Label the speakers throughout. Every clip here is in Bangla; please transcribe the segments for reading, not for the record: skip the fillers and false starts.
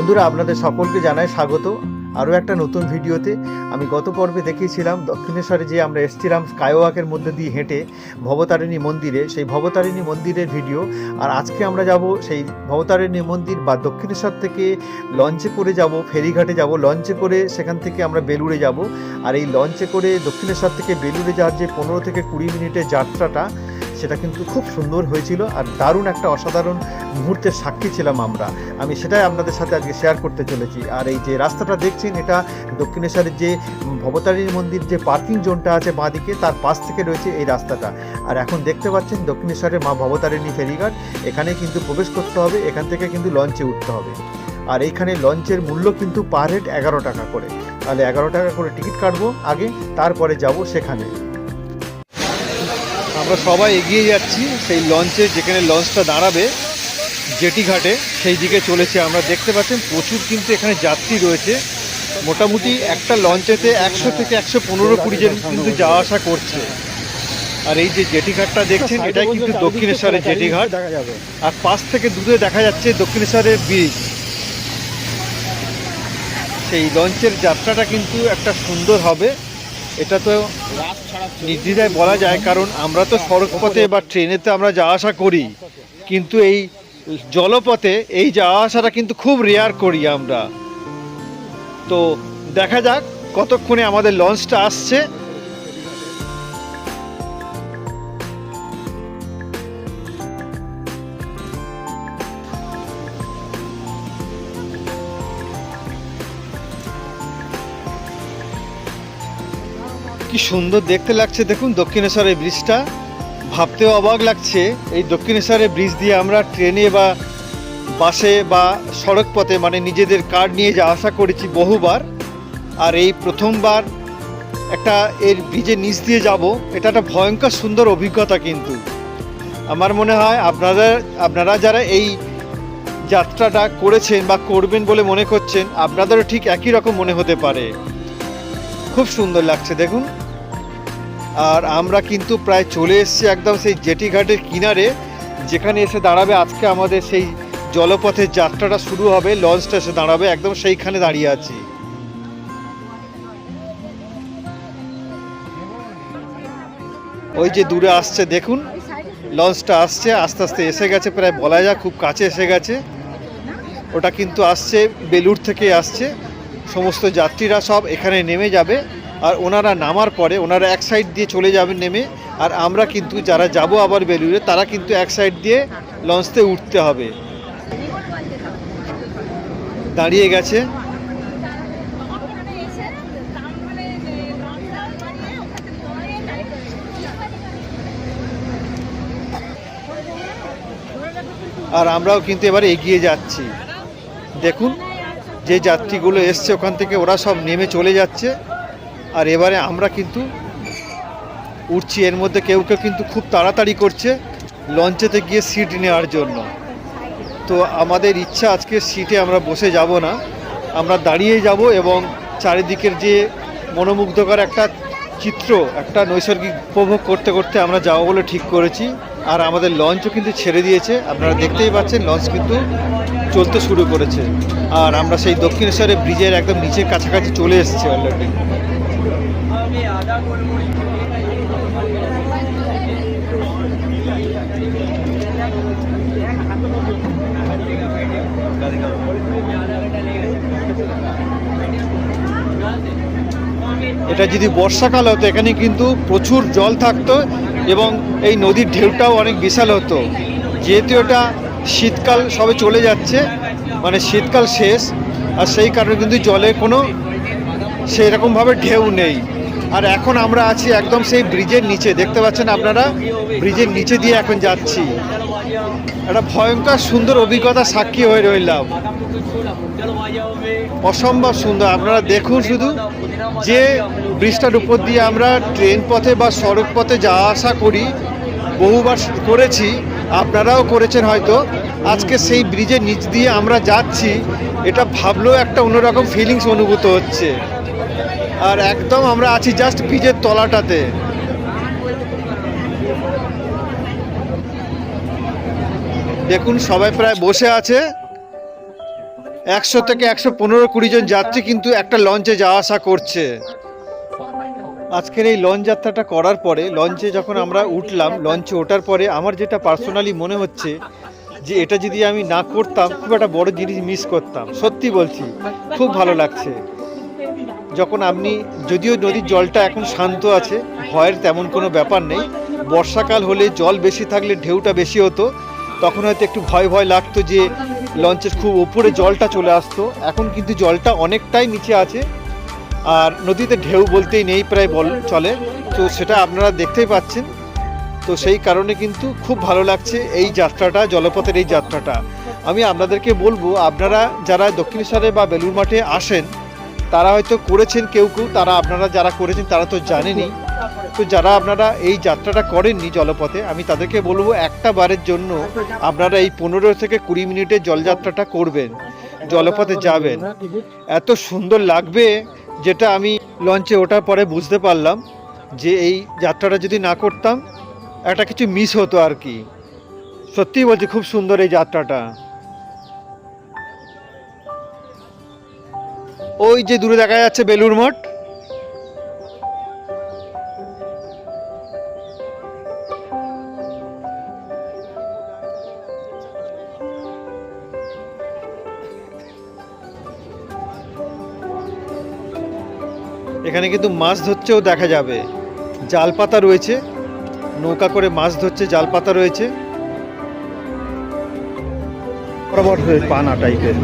Speaker 1: বন্ধুরা, আপনাদের সকলকে জানাই স্বাগত আরও একটা নতুন ভিডিওতে। আমি গত পর্বে দেখিয়েছিলাম দক্ষিণেশ্বরে যে আমরা এসেছিলাম স্কাইওয়াকের মধ্যে দিয়ে হেঁটে ভবতারিণী মন্দিরে, সেই ভবতারিণী মন্দিরের ভিডিও। আর আজকে আমরা যাব সেই ভবতারিণী মন্দির বা দক্ষিণেশ্বর থেকে লঞ্চে করে যাব, ফেরিঘাটে যাব, লঞ্চে করে সেখান থেকে আমরা বেলুড়ে যাব। আর এই লঞ্চে করে দক্ষিণেশ্বর থেকে বেলুড়ে যাওয়ার যে 15 থেকে 20 মিনিটের যাত্রাটা, সেটা কিন্তু খুব সুন্দর হয়েছিল আর দারুণ একটা অসাধারণ মুহূর্তের সাক্ষী ছিলাম আমরা। আমি সেটাই আপনাদের সাথে আজকে শেয়ার করতে চলেছি। আর এই যে রাস্তাটা দেখছেন, এটা দক্ষিণেশ্বরের যে ভবতারিণী মন্দির যে পার্কিং জোনটা আছে বাঁদিকে, তার পাশ থেকে রয়েছে এই রাস্তাটা। আর এখন দেখতে পাচ্ছেন দক্ষিণেশ্বরের মা ভবতারিণী ফেরিঘাট, এখানে কিন্তু প্রবেশ করতে হবে, এখান থেকে কিন্তু লঞ্চে উঠতে হবে। আর এইখানে লঞ্চের মূল্য কিন্তু পার হেড 11 টাকা করে। তাহলে 11 টাকা করে টিকিট কাটবো আগে, তারপরে যাব সেখানে। আমরা সবাই এগিয়ে যাচ্ছি সেই লঞ্চে, যেখানে লঞ্চটা দাঁড়াবে জেটি ঘাটে, সেই দিকে চলেছে। আমরা দেখতে পাচ্ছেন প্রচুর কিন্তু এখানে যাত্রী রয়েছে। মোটামুটি একটা লঞ্চেতে 100 থেকে 115-20 জন কিন্তু যাওয়া আসা করছে। আর এই যে জেটি ঘাটটা দেখছেন, এটাই কিন্তু দক্ষিণেশ্বরের জেটি ঘাট। আর পাশ থেকে দূরে দেখা যাচ্ছে দক্ষিণেশ্বরের ব্রিজ। সেই লঞ্চের যাত্রাটা কিন্তু একটা সুন্দর হবে, এটা তো নির্দ্বিধায় বলা যায়। কারণ আমরা তো সড়ক পথে বা ট্রেনেতে আমরা যাওয়া আসা করি, কিন্তু এই জলপথে এই যাওয়া আসাটা কিন্তু খুব রেয়ার করি আমরা। তো দেখা যাক কতক্ষণে আমাদের লঞ্চটা আসছে। কি সুন্দর দেখতে লাগছে দেখুন দক্ষিণেশ্বরের ব্রিজটা, ভাবতেও অবাক লাগছে। এই দক্ষিণেশ্বরের ব্রিজ দিয়ে আমরা ট্রেনে বা বাসে বা সড়ক পথে, মানে নিজেদের কার নিয়ে যাওয়া আসা করেছি বহুবার। আর এই প্রথমবার একটা এর ব্রিজের নিচ দিয়ে যাব, এটা একটা ভয়ঙ্কর সুন্দর অভিজ্ঞতা। কিন্তু আমার মনে হয় আপনারা যারা এই যাত্রাটা করেছেন বা করবেন বলে মনে করছেন, আপনাদেরও ঠিক একই রকম মনে হতে পারে। খুব সুন্দর লাগছে দেখুন। আর আমরা কিন্তু প্রায় চলে এসেছি একদম সেই জেটি ঘাটের কিনারে, যেখানে এসে দাঁড়াবে আজকে আমাদের সেই জলপথের যাত্রাটা শুরু হবে। লঞ্চটা এসে দাঁড়াবে একদম সেইখানে দাঁড়িয়ে আছি। ওই যে দূরে আসছে দেখুন, লঞ্চটা আসছে, আস্তে আস্তে এসে গেছে, প্রায় বলা যায় খুব কাছে এসে গেছে। ওটা কিন্তু আসছে বেলুড় থেকে আসছে। সমস্ত যাত্রীরা সব এখানে নেমে যাবে। আর ওনারা নামার পরে ওনারা এক সাইড দিয়ে চলে যাবেন নেমে। আর আমরা কিন্তু যারা যাব আবার বেলুড়ে, তারা কিন্তু এক সাইড দিয়ে লঞ্চতে উঠতে হবে। দাঁড়িয়ে গেছে। আর আমরাও কিন্তু এবারে এগিয়ে যাচ্ছি। দেখুন যে যাত্রীগুলো এসছে ওখান থেকে, ওরা সব নেমে চলে যাচ্ছে। আর এবারে আমরা কিন্তু উঠছি। এর মধ্যে কেউ কেউ কিন্তু খুব তাড়াতাড়ি করছে লঞ্চেতে গিয়ে সিট নেওয়ার জন্য। তো আমাদের ইচ্ছা আজকে সিটে আমরা বসে যাব না, আমরা দাঁড়িয়ে যাব এবং চারিদিকের যে মনোমুগ্ধকর একটা চিত্র, একটা নৈসর্গিক উপভোগ করতে করতে আমরা যাবো বলে ঠিক করেছি। আর আমাদের লঞ্চও কিন্তু ছেড়ে দিয়েছে, আপনারা দেখতেই পাচ্ছেন লঞ্চ কিন্তু চলতে শুরু করেছে। আর আমরা সেই দক্ষিণেশ্বরের ব্রিজের একদম নিচের কাছাকাছি চলে এসেছি অলরেডি। এটা যদি বর্ষাকাল হতো, এখানে কিন্তু প্রচুর জল থাকতো এবং এই নদীর ঢেউটাও অনেক বিশাল হতো। যেহেতু এটা শীতকাল সবে চলে যাচ্ছে, মানে শীতকাল শেষ, আর সেই কারণে কিন্তু জলে কোনো সেই রকমভাবে ঢেউ নেই। আর এখন আমরা আছি একদম সেই ব্রিজের নিচে, দেখতে পাচ্ছেন আপনারা, ব্রিজের নিচে দিয়ে এখন যাচ্ছি। একটা ভয়ঙ্কর সুন্দর অভিজ্ঞতা সাক্ষী হয়ে রইলাম, অসম্ভব সুন্দর। আপনারা দেখুন শুধু, যে ব্রিজটার উপর দিয়ে আমরা ট্রেন পথে বা সড়ক পথে যাওয়া আসা করি, বহুবার করেছি, আপনারাও করেছেন হয়তো। আজকে সেই ব্রিজের নিচ দিয়ে আমরা যাচ্ছি, এটা ভাবলেও একটা অন্যরকম ফিলিংস অনুভূত হচ্ছে। আর একদম আমরা আছি জাস্ট ব্রিজের তলাটাতে। দেখুন সবাই প্রায় বসে আছে। 100 থেকে 115-20 জন যাত্রী কিন্তু একটা লঞ্চে যাওয়া আসা করছে। আজকের এই লঞ্চ যাত্রাটা করার পরে লঞ্চে যখন আমরা উঠলাম, লঞ্চে ওঠার পরে আমার যেটা পার্সোনালি মনে হচ্ছে যে এটা যদি আমি না করতাম খুব একটা বড় জিনিস মিস করতাম। সত্যি বলছি, খুব ভালো লাগছে। যখন আপনি, যদিও নদীর জলটা এখন শান্ত আছে, ভয়ের তেমন কোনো ব্যাপার নেই। বর্ষাকাল হলে জল বেশি থাকলে ঢেউটা বেশি হতো, তখন হয়তো একটু ভয় ভয় লাগতো যে লঞ্চের খুব উপরে জলটা চলে আসতো। এখন কিন্তু জলটা অনেকটাই নিচে আছে, আর নদীতে ঢেউ বলতেই নেই প্রায় চলে, তো সেটা আপনারা দেখতেই পাচ্ছেন। তো সেই কারণে কিন্তু খুব ভালো লাগছে এই যাত্রাটা, জলপথের এই যাত্রাটা। আমি আপনাদেরকে বলবো, আপনারা যারা দক্ষিণেশ্বরে বা বেলুড় মাঠে আসেন তারা হয়তো করেছেন কেউ কেউ, আপনারা যারা করেছেন তারা তো জানেনই। তো যারা আপনারা এই যাত্রাটা করেননি জলপথে, আমি তাদেরকে বলবো একটা বারের জন্য আপনারা এই 15 থেকে 20 মিনিটের জলযাত্রাটা করবেন, জলপথে যাবেন। এত সুন্দর লাগবে, যেটা আমি লঞ্চে ওঠার পরে বুঝতে পারলাম যে এই যাত্রাটা যদি না করতাম একটা কিছু মিস হতো আর কি। সত্যিই বলছি, খুব সুন্দর এই যাত্রাটা। ওই যে দূরে দেখা যাচ্ছে বেলুড় মঠ। এখানে কিন্তু মাছ ধরছেও দেখা যাবে, জাল পাতা রয়েছে, নৌকা করে মাছ ধরছে, জাল পাতা রয়েছে, বরাবর পানা টাইপের।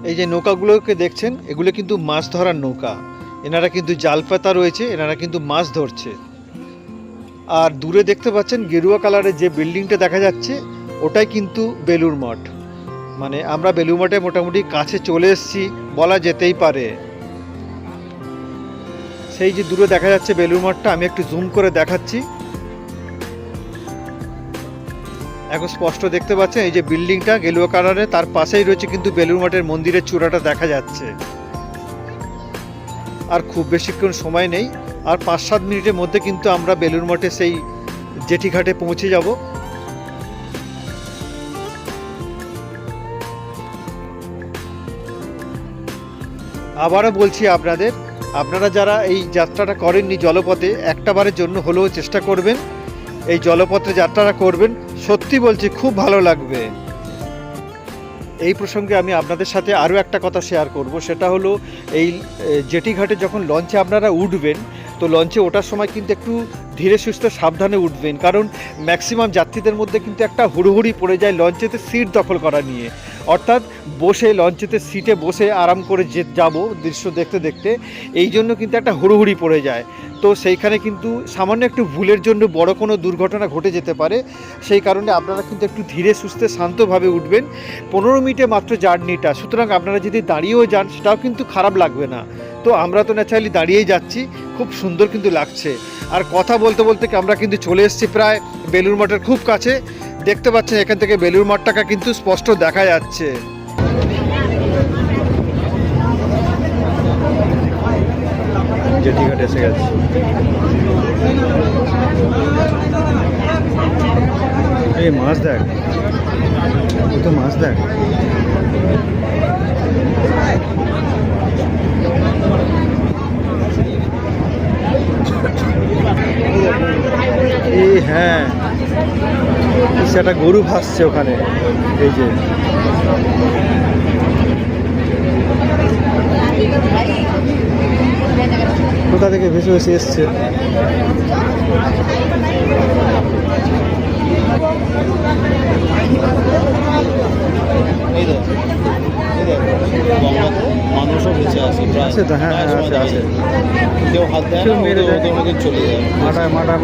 Speaker 1: এই যে নৌকাগুলোকে দেখছেন, এগুলো কিন্তু মাছ ধরার নৌকা। এনারা কিন্তু জাল পাতা রয়েছে, এনারা কিন্তু মাছ ধরছে। আর দূরে দেখতে পাচ্ছেন গেরুয়া কালারের যে বিল্ডিংটা দেখা যাচ্ছে, ওটাই কিন্তু বেলুড় মঠ। মানে আমরা বেলুড় মঠে মোটামুটি কাছে চলে এসেছি বলা যেতেই পারে। সেই যে দূরে দেখা যাচ্ছে বেলুড় মঠটা, আমি একটু জুম করে দেখাচ্ছি। এখন স্পষ্ট দেখতে পাচ্ছেন এই যে বিল্ডিংটা গেরুয়া কালারের, তার পাশেই রয়েছে কিন্তু বেলুড় মঠের মন্দিরের চূড়াটা দেখা যাচ্ছে। আর খুব বেশিক্ষণ সময় নেই, আর 5-7 মিনিটের মধ্যে কিন্তু আমরা বেলুড় মঠে সেই জেটিঘাটে পৌঁছে যাব। আবারও বলছি আপনারা যারা এই যাত্রাটা করেননি জলপথে, একটা বারের জন্য হলেও চেষ্টা করবেন, এই জলপথে যাত্রাটা করবেন। সত্যি বলছি, খুব ভালো লাগবে। এই প্রসঙ্গে আমি আপনাদের সাথে আরও একটা কথা শেয়ার করব, সেটা হলো এই জেটিঘাটে যখন লঞ্চে আপনারা উঠবেন, তো লঞ্চে ওঠার সময় কিন্তু একটু ধীরে সুস্থে সাবধানে উঠবেন, কারণ ম্যাক্সিমাম যাত্রীদের মধ্যে কিন্তু একটা হুড়োহুড়ি পড়ে যায় লঞ্চেতে সিট দখল করা নিয়ে। অর্থাৎ বসে লঞ্চেতে সিটে বসে আরাম করে যাব দৃশ্য দেখতে দেখতে, এই জন্য কিন্তু একটা হুড়োহুড়ি পড়ে যায়। তো সেইখানে কিন্তু সামান্য একটু ভুলের জন্য বড় কোনো দুর্ঘটনা ঘটে যেতে পারে। সেই কারণে আপনারা কিন্তু একটু ধীরে সুস্থে শান্তভাবে উঠবেন। 15 মিনিটে মাত্র জার্নিটা, সুতরাং আপনারা যদি দাঁড়িয়েও যান সেটাও কিন্তু খারাপ লাগবে না। তো আমরা তো ন্যাচারালি দাঁড়িয়েই যাচ্ছি, খুব সুন্দর কিন্তু লাগছে। আর কথা বলতে বলতে আমরা কিন্তু চলে এসেছি প্রায় বেলুড় মঠের খুব কাছে। দেখতে পাচ্ছেন এখান থেকে বেলুড় মঠটাকে কিন্তু স্পষ্ট দেখা যাচ্ছে। জেটিঘাট এসে গেছে। এই মাছ দেখ, তো মাছ দেখ। এই হ্যাঁ, সেটা গরু ভাসছে ওখানে। এই যে কোথা থেকে ভেসে ভেসে এসছে।
Speaker 2: মানুষও বেঁচে আছে,
Speaker 1: আছে তো, হ্যাঁ হ্যাঁ আছে আছে।
Speaker 2: কেউ হাত দেয় না, মেরে চলে যায়,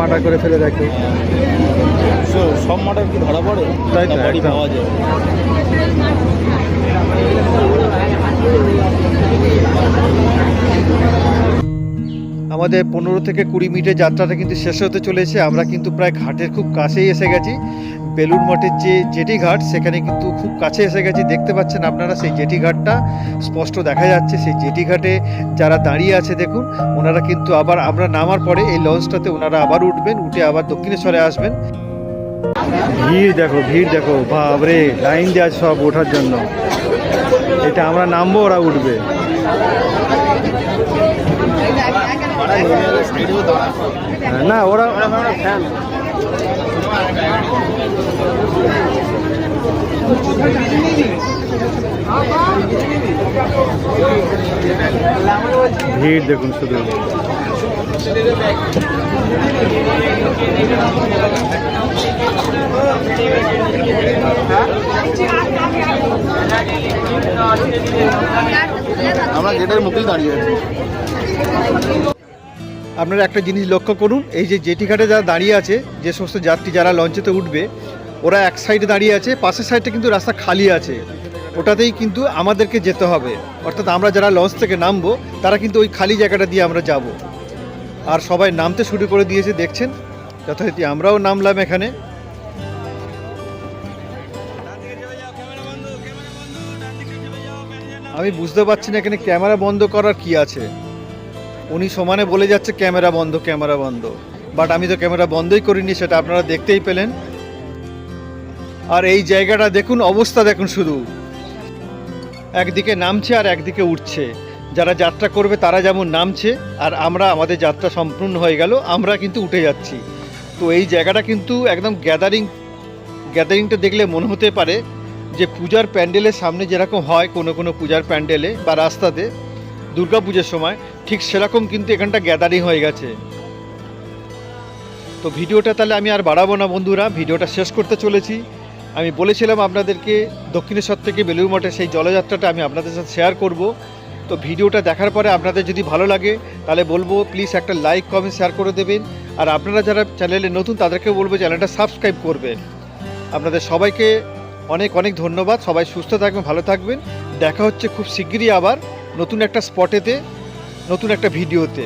Speaker 1: মাটা করে ফেলে দেখো।
Speaker 2: সব মাটার কি ধরা পড়ে?
Speaker 1: তাই তো,
Speaker 2: বাড়ি পাওয়া যায়।
Speaker 1: আমাদের 15 থেকে 20 মিনিটের যাত্রাটা কিন্তু শেষ হতে চলেছে। আমরা কিন্তু প্রায় ঘাটের খুব কাছেই এসে গেছি। বেলুড় মঠের যে জেটি ঘাট সেখানে কিন্তু খুব কাছে এসে গেছি। দেখতে পাচ্ছেন আপনারা সেই জেটি ঘাটটা স্পষ্ট দেখা যাচ্ছে। সেই জেটি ঘাটে যারা দাঁড়িয়ে আছে দেখুন, ওনারা কিন্তু আবার আমরা নামার পরে এই লঞ্চটাতে ওনারা আবার উঠবেন, উঠে আবার দক্ষিণেশ্বরে আসবেন। ভিড় দেখো বাবরে, লাইন দিয়ে আছে সব ওঠার জন্য। এটা আমরা নামবো, ওরা উঠবে। না ওরা ভিড় দেখুন শুধু।
Speaker 2: আমরা গেটের মুখেই দাঁড়িয়ে আছি।
Speaker 1: আপনারা একটা জিনিস লক্ষ্য করুন, এই যে জেটি ঘাটে যারা দাঁড়িয়ে আছে, যে সমস্ত যাত্রী যারা লঞ্চেতে উঠবে, ওরা এক সাইডে দাঁড়িয়ে আছে, পাশের সাইডটা কিন্তু রাস্তা খালি আছে। ওটাতেই কিন্তু আমাদেরকে যেতে হবে, অর্থাৎ আমরা যারা লঞ্চ থেকে নামবো তারা কিন্তু ওই খালি জায়গাটা দিয়ে আমরা যাব। আর সবাই নামতে শুরু করে দিয়েছে, দেখছেন যথারীতি আমরাও নামলাম এখানে। আমি বুঝতে পারছি না এখানে ক্যামেরা বন্ধ করার কি আছে। উনি সমানে বলে যাচ্ছে ক্যামেরা বন্ধ, ক্যামেরা বন্ধ, বাট আমি তো ক্যামেরা বন্ধই করিনি, সেটা আপনারা দেখতেই পেলেন। আর এই জায়গাটা দেখুন, অবস্থা দেখুন শুধু, একদিকে নামছে আর একদিকে উঠছে। যারা যাত্রা করবে তারা যেমন নামছে, আর আমরা আমাদের যাত্রা সম্পূর্ণ হয়ে গেল, আমরা কিন্তু উঠে যাচ্ছি। তো এই জায়গাটা কিন্তু একদম গ্যাদারিংটা দেখলে মনে হতে পারে যে পূজার প্যান্ডেলের সামনে যেরকম হয় কোনো কোনো পূজার প্যান্ডেলে বা রাস্তাতে দুর্গা পুজোর সময়, ঠিক সেরকম কিন্তু এখানটা গ্যাদারিং হয়ে গেছে। তো ভিডিওটা তাহলে আমি আর বাড়াবো না বন্ধুরা, ভিডিওটা শেষ করতে চলেছি। আমি বলেছিলাম আপনাদেরকে দক্ষিণেশ্বর থেকে বেলুড় মঠের সেই জলযাত্রাটা আমি আপনাদের সাথে শেয়ার করব। তো ভিডিওটা দেখার পরে আপনাদের যদি ভালো লাগে তাহলে বলবো প্লিজ একটা লাইক কমেন্ট শেয়ার করে দেবেন। আর আপনারা যারা চ্যানেলে নতুন তাদেরকে বলবো চ্যানেলটা সাবস্ক্রাইব করবেন। আপনাদের সবাইকে অনেক অনেক ধন্যবাদ। সবাই সুস্থ থাকবেন, ভালো থাকবেন। দেখা হচ্ছে খুব শিগগিরই আবার নতুন একটা স্পটেতে, নতুন একটা ভিডিওতে।